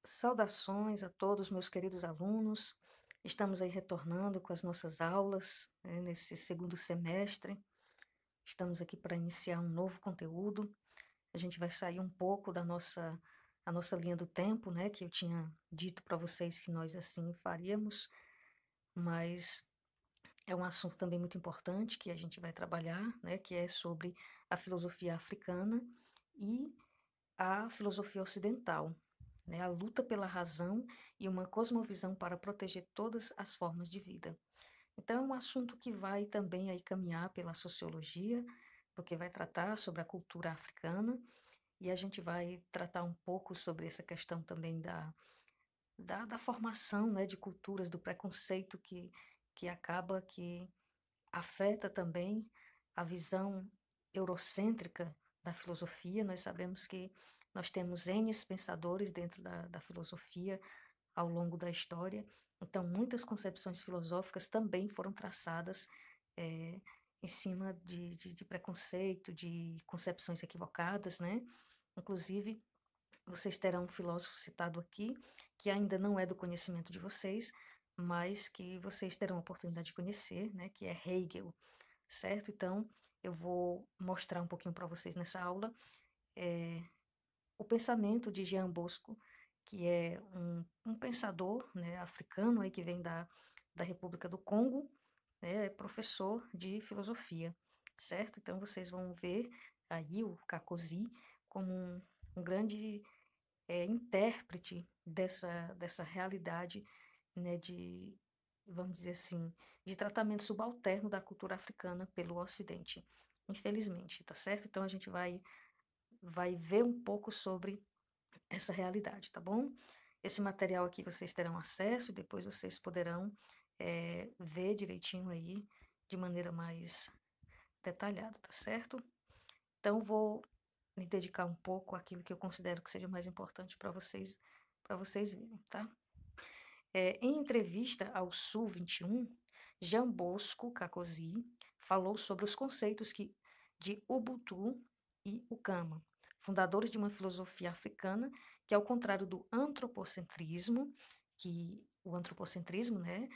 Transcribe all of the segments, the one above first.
Saudações a todos meus queridos alunos. Estamos aí retornando com as nossas aulas, nesse segundo semestre. Estamos aqui para iniciar um novo conteúdo. A gente vai sair um pouco da a nossa linha do tempo, né, que eu tinha dito para vocês que nós assim faríamos, mas é um assunto também muito importante que a gente vai trabalhar, né, que é sobre a filosofia africana e a filosofia ocidental, né, a luta pela razão e uma cosmovisão para proteger todas as formas de vida. Então, é um assunto que vai também aí caminhar pela sociologia, porque vai tratar sobre a cultura africana, e a gente vai tratar um pouco sobre essa questão também da formação, né, de culturas, do preconceito que acaba que afeta também a visão eurocêntrica da filosofia. Nós sabemos que nós temos N pensadores dentro da filosofia ao longo da história, então muitas concepções filosóficas também foram traçadas eh, em cima de preconceito, de concepções equivocadas, né? Inclusive, vocês terão um filósofo citado aqui, que ainda não é do conhecimento de vocês, mas que vocês terão a oportunidade de conhecer, né? Que é Hegel, certo? Então, eu vou mostrar um pouquinho para vocês nessa aula o pensamento de Jean Bosco, que é um pensador, né, africano aí que vem da República do Congo, né, é professor de filosofia, certo? Então, vocês vão ver aí o Kakosi como um grande intérprete dessa realidade, né, vamos dizer assim, de tratamento subalterno da cultura africana pelo Ocidente, infelizmente, tá certo? Então a gente vai ver um pouco sobre essa realidade, tá bom? Esse material aqui vocês terão acesso e depois vocês poderão ver direitinho aí de maneira mais detalhada, tá certo? Então vou me dedicar um pouco àquilo que eu considero que seja mais importante para vocês verem, tá? Em entrevista ao Sul 21, Jean Bosco Kakosi falou sobre os conceitos de Ubuntu e Ukama, fundadores de uma filosofia africana que, ao contrário do antropocentrismo, que o antropocentrismo, né,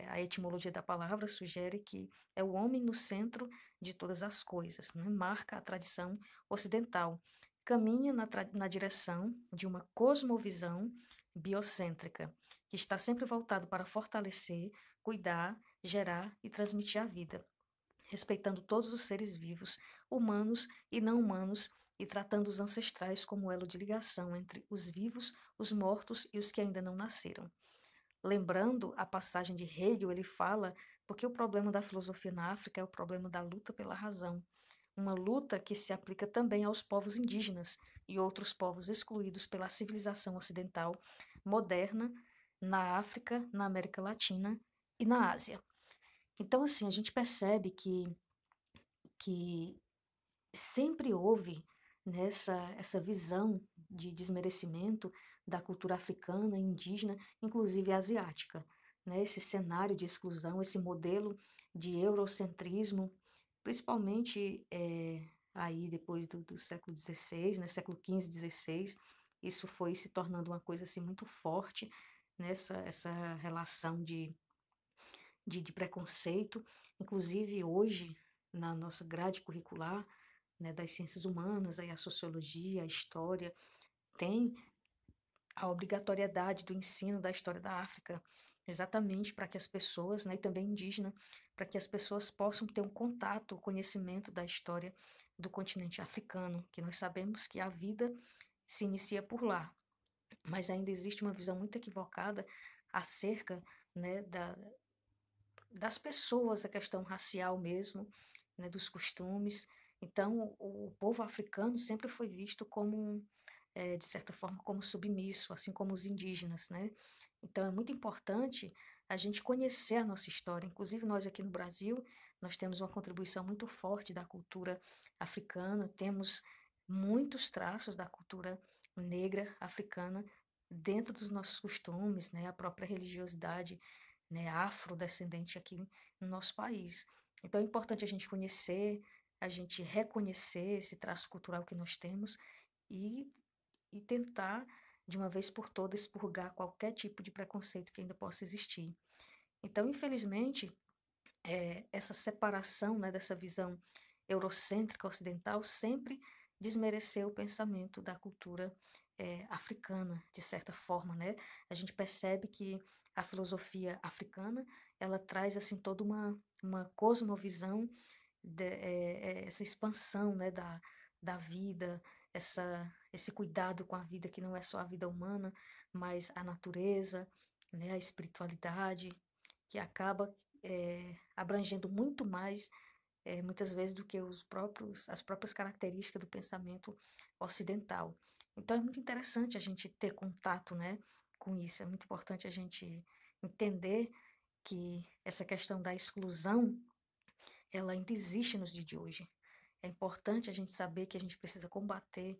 a etimologia da palavra sugere que é o homem no centro de todas as coisas, né, marca a tradição ocidental, caminha na direção de uma cosmovisão biocêntrica, que está sempre voltado para fortalecer, cuidar, gerar e transmitir a vida, respeitando todos os seres vivos, humanos e não humanos, e tratando os ancestrais como elo de ligação entre os vivos, os mortos e os que ainda não nasceram. Lembrando a passagem de Hegel, ele fala porque o problema da filosofia na África é o problema da luta pela razão, uma luta que se aplica também aos povos indígenas e outros povos excluídos pela civilização ocidental moderna na África, na América Latina e na Ásia. Então, assim, a gente percebe que sempre houve nessa essa visão de desmerecimento da cultura africana, indígena, inclusive asiática, né? Esse cenário de exclusão, esse modelo de eurocentrismo, principalmente aí depois do século XVI, né? Século XV, XVI, isso foi se tornando uma coisa assim muito forte nessa essa relação de preconceito, inclusive hoje na nossa grade curricular, né, das ciências humanas, aí a sociologia, a história, tem a obrigatoriedade do ensino da história da África, exatamente para que as pessoas, né, e também indígena, para que as pessoas possam ter um contato, o conhecimento da história do continente africano, que nós sabemos que a vida se inicia por lá, mas ainda existe uma visão muito equivocada acerca, né, das pessoas, a questão racial mesmo, né, dos costumes. Então, o povo africano sempre foi visto como, de certa forma, como submisso, assim como os indígenas, né? Então, é muito importante a gente conhecer a nossa história. Inclusive, nós aqui no Brasil, nós temos uma contribuição muito forte da cultura africana, temos muitos traços da cultura negra africana dentro dos nossos costumes, né? A própria religiosidade, né, afrodescendente aqui no nosso país. Então é importante a gente conhecer, a gente reconhecer esse traço cultural que nós temos e, e tentar de uma vez por todas, expurgar qualquer tipo de preconceito que ainda possa existir. Então, infelizmente, essa separação, né, dessa visão eurocêntrica ocidental sempre desmereceu o pensamento da cultura africana, de certa forma, né? A gente percebe que a filosofia africana, ela traz, assim, toda uma cosmovisão, essa expansão, né, da vida, esse cuidado com a vida, que não é só a vida humana, mas a natureza, né, a espiritualidade, que acaba abrangendo muito mais, muitas vezes, do que as próprias características do pensamento ocidental. Então, é muito interessante a gente ter contato, né, com isso, é muito importante a gente entender que essa questão da exclusão, ela ainda existe nos dias de hoje. É importante a gente saber que a gente precisa combater,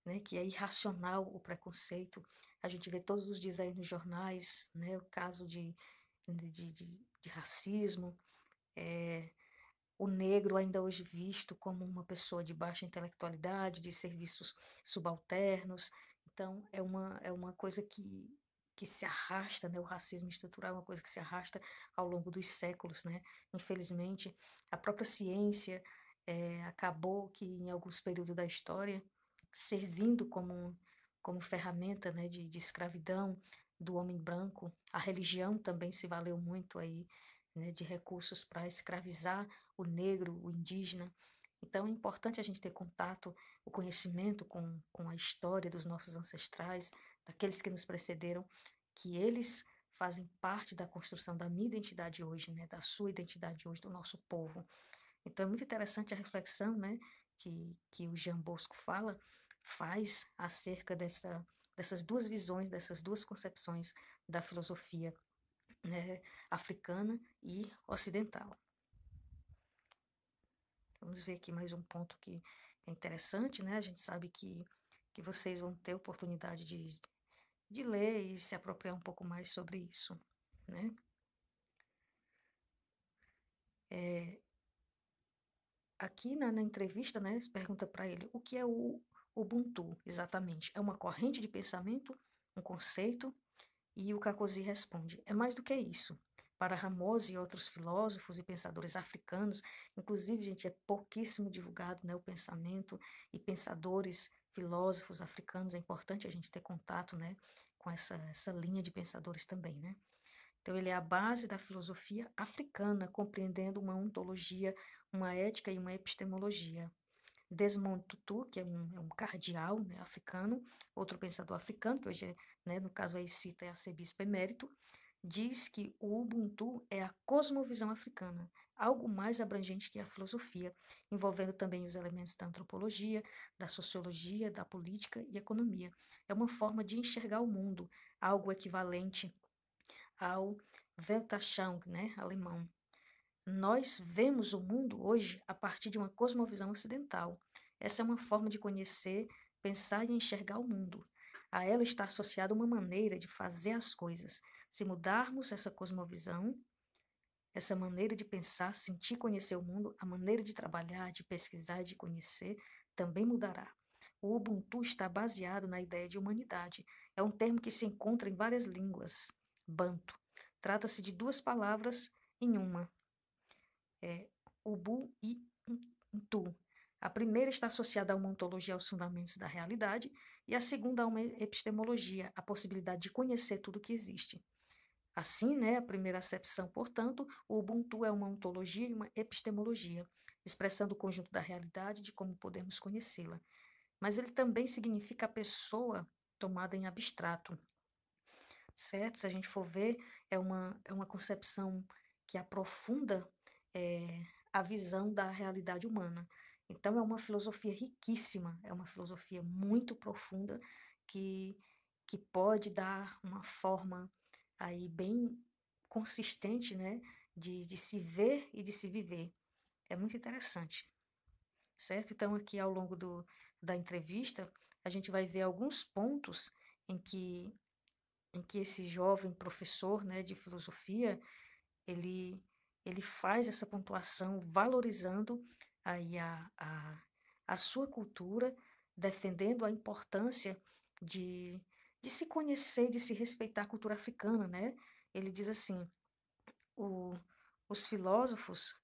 né, que é irracional o preconceito. A gente vê todos os dias aí nos jornais, né, o caso de racismo, o negro ainda hoje visto como uma pessoa de baixa intelectualidade, de serviços subalternos. Então, é uma coisa que se arrasta, né? O racismo estrutural é uma coisa que se arrasta ao longo dos séculos, né? Infelizmente, a própria ciência acabou que, em alguns períodos da história, servindo como ferramenta, né, de escravidão do homem branco. A religião também se valeu muito aí, né, de recursos para escravizar o negro, o indígena. Então é importante a gente ter contato, o conhecimento com a história dos nossos ancestrais, daqueles que nos precederam, que eles fazem parte da construção da minha identidade hoje, né, da sua identidade hoje, do nosso povo. Então é muito interessante a reflexão, né, que o Jean Bosco faz acerca dessas duas visões, dessas duas concepções da filosofia, né, africana e ocidental. Vamos ver aqui mais um ponto que é interessante, né? A gente sabe que vocês vão ter oportunidade de ler e se apropriar um pouco mais sobre isso, né? Aqui na entrevista, né, se pergunta para ele o que é o Ubuntu exatamente. É uma corrente de pensamento, um conceito? E o Kakosi responde: é mais do que isso. Para Ramosi e outros filósofos e pensadores africanos, inclusive, gente, é pouquíssimo divulgado, né, o pensamento e pensadores, filósofos africanos. É importante a gente ter contato, né, com essa linha de pensadores também, né? Então, ele é a base da filosofia africana, compreendendo uma ontologia, uma ética e uma epistemologia. Desmond Tutu, que é um cardeal, né, africano, outro pensador africano, que hoje, né, no caso aí cita é arcebispo emérito, diz que o Ubuntu é a cosmovisão africana, algo mais abrangente que a filosofia, envolvendo também os elementos da antropologia, da sociologia, da política e economia. É uma forma de enxergar o mundo, algo equivalente ao Weltanschauung, né, alemão. Nós vemos o mundo hoje a partir de uma cosmovisão ocidental. Essa é uma forma de conhecer, pensar e enxergar o mundo. A ela está associada uma maneira de fazer as coisas. Se mudarmos essa cosmovisão, essa maneira de pensar, sentir, conhecer o mundo, a maneira de trabalhar, de pesquisar e de conhecer também mudará. O Ubuntu está baseado na ideia de humanidade. É um termo que se encontra em várias línguas. Banto. Trata-se de duas palavras em uma. Ubu e Untu. A primeira está associada a uma ontologia aos fundamentos da realidade e a segunda a uma epistemologia, a possibilidade de conhecer tudo o que existe. Assim, né, a primeira acepção, portanto, o Ubuntu é uma ontologia e uma epistemologia, expressando o conjunto da realidade de como podemos conhecê-la. Mas ele também significa a pessoa tomada em abstrato, certo? Se a gente for ver, é uma concepção que aprofunda a visão da realidade humana. Então, é uma filosofia riquíssima, é uma filosofia muito profunda que, que pode dar uma forma aí bem consistente, né, de se ver e de se viver. É muito interessante, certo? Então, aqui ao longo da entrevista, a gente vai ver alguns pontos em que, em que esse jovem professor, né, de filosofia, ele, ele faz essa pontuação valorizando aí a sua cultura, defendendo a importância de, de se conhecer, de se respeitar a cultura africana, né? Ele diz assim, o, os filósofos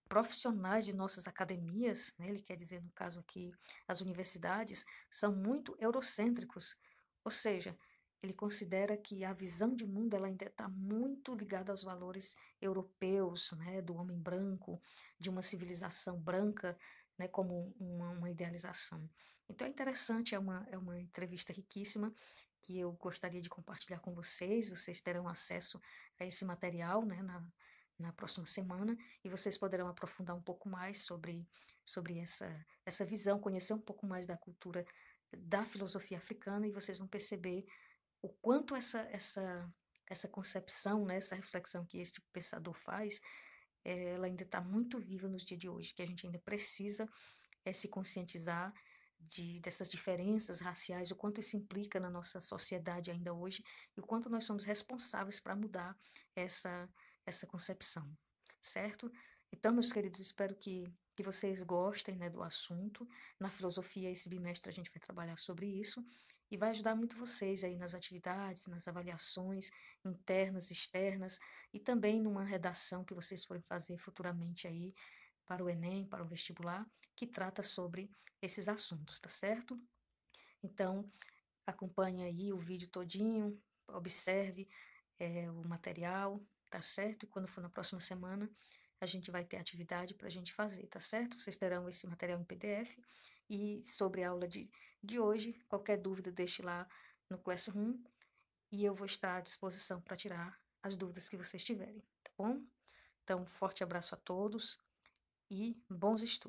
profissionais de nossas academias, né, ele quer dizer, no caso aqui, as universidades, são muito eurocêntricos, ou seja, ele considera que a visão de mundo ela ainda está muito ligada aos valores europeus, né, do homem branco, de uma civilização branca, né, como uma idealização. Então é interessante, é uma entrevista riquíssima que eu gostaria de compartilhar com vocês. Vocês terão acesso a esse material, né, na próxima semana, e vocês poderão aprofundar um pouco mais sobre essa visão, conhecer um pouco mais da cultura da filosofia africana, e vocês vão perceber o quanto essa concepção, né, essa reflexão que este pensador faz, ela ainda está muito viva nos dias de hoje, que a gente ainda precisa se conscientizar dessas diferenças raciais, o quanto isso implica na nossa sociedade ainda hoje, e o quanto nós somos responsáveis para mudar essa, essa concepção, certo? Então, meus queridos, espero que vocês gostem, né, do assunto. Na filosofia, esse bimestre a gente vai trabalhar sobre isso, e vai ajudar muito vocês aí nas atividades, nas avaliações internas, externas, e também numa redação que vocês forem fazer futuramente aí para o Enem, para o vestibular, que trata sobre esses assuntos, tá certo? Então, acompanhe aí o vídeo todinho, observe o material, tá certo? E quando for na próxima semana, a gente vai ter atividade para a gente fazer, tá certo? Vocês terão esse material em PDF. E sobre a aula de hoje, qualquer dúvida, deixe lá no Classroom e eu vou estar à disposição para tirar as dúvidas que vocês tiverem, tá bom? Então, forte abraço a todos e bons estudos.